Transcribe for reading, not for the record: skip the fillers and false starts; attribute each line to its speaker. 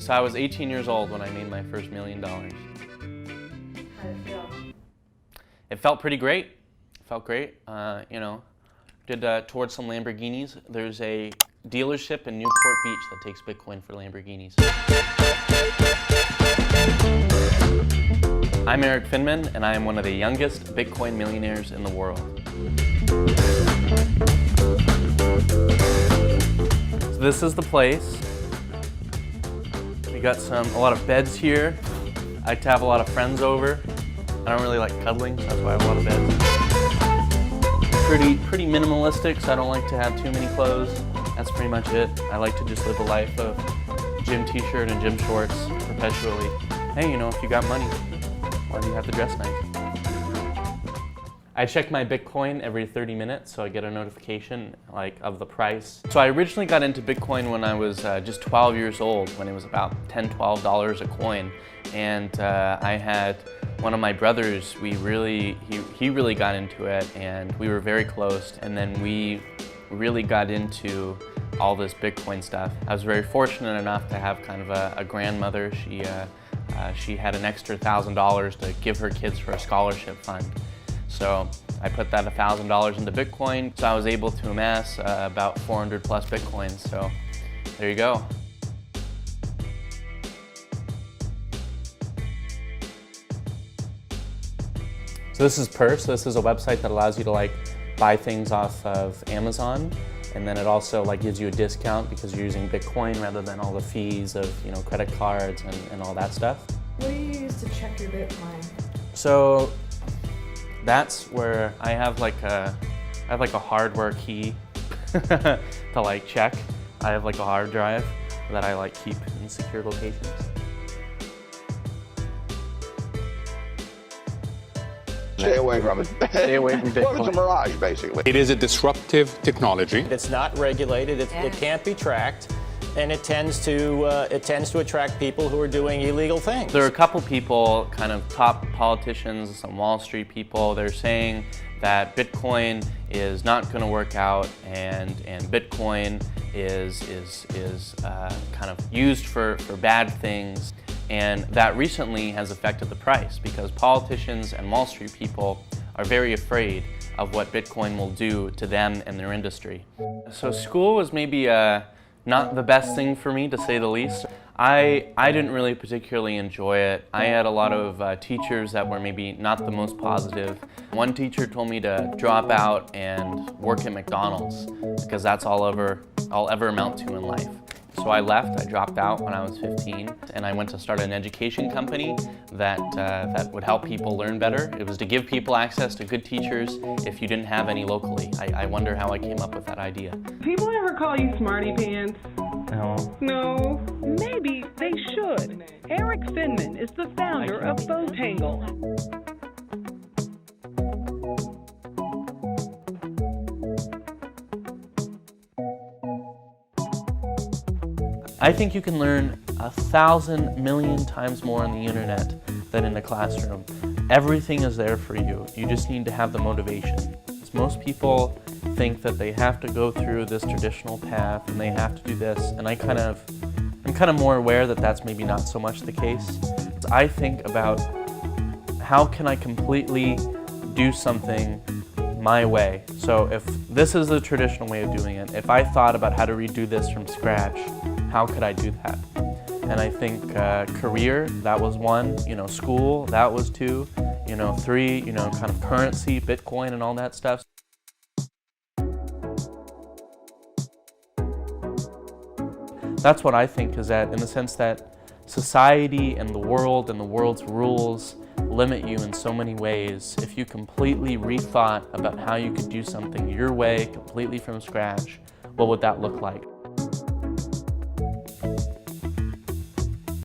Speaker 1: So I was 18 years old when I made my first $1 million.
Speaker 2: How did it feel?
Speaker 1: It felt pretty great. It felt great. Did towards some Lamborghinis. There's a dealership in Newport Beach that takes Bitcoin for Lamborghinis. I'm ERIK Finman, and I am one of the youngest Bitcoin millionaires in the world. So this is the place. We got a lot of beds here. I like to have a lot of friends over. I don't really like cuddling, so that's why I have a lot of beds. Pretty minimalistic, so I don't like to have too many clothes. That's pretty much it. I like to just live a life of gym t-shirt and gym shorts perpetually. Hey, if you got money, why do you have to dress nice? I check my Bitcoin every 30 minutes, so I get a notification of the price. So I originally got into Bitcoin when I was just 12 years old, when it was about $10, $12 a coin. And I had one of my brothers, he really got into it, and we were very close. And then we really got into all this Bitcoin stuff. I was very fortunate enough to have kind of a grandmother. She had an extra $1,000 to give her kids for a scholarship fund. So I put that $1,000 into Bitcoin, so I was able to amass about 400 plus Bitcoins. So there you go. So this is Purse. This is a website that allows you to buy things off of Amazon, and then it also gives you a discount because you're using Bitcoin rather than all the fees of credit cards and all that stuff.
Speaker 2: What do you use to check your Bitcoin?
Speaker 1: So that's where I have a hardware key to check. I have a hard drive that I keep in secure locations.
Speaker 3: Stay away from it.
Speaker 1: Stay away from Bitcoin.
Speaker 3: Well, it's a mirage, basically.
Speaker 4: It is a disruptive technology.
Speaker 5: It's not regulated. It can't be tracked, and it tends to attract people who are doing illegal things.
Speaker 1: There are a couple people, kind of top politicians, some Wall Street people. They're saying that Bitcoin is not going to work out, and Bitcoin is kind of used for bad things. And that recently has affected the price because politicians and Wall Street people are very afraid of what Bitcoin will do to them and their industry. So school was maybe not the best thing for me, to say the least. I didn't really particularly enjoy it. I had a lot of teachers that were maybe not the most positive. One teacher told me to drop out and work at McDonald's because that's all I'll ever amount to in life. So I left, I dropped out when I was 15, and I went to start an education company that would help people learn better. It was to give people access to good teachers if you didn't have any locally. I wonder how I came up with that idea.
Speaker 6: People ever call you Smarty Pants?
Speaker 1: No.
Speaker 6: No. Maybe they should. ERIK Finman is the founder of Botangle.
Speaker 1: I think you can learn 1,000 million times more on the internet than in a classroom. Everything is there for you. You just need to have the motivation. Most people think that they have to go through this traditional path and they have to do this, and I'm kind of more aware that that's maybe not so much the case. I think about how can I completely do something my way. So if this is the traditional way of doing it, if I thought about how to redo this from scratch, how could I do that? And I think career, that was one, school, that was two, three, kind of currency, Bitcoin and all that stuff. That's what I think is that, in the sense that society and the world's rules limit you in so many ways. If you completely rethought about how you could do something your way, completely from scratch, what would that look like?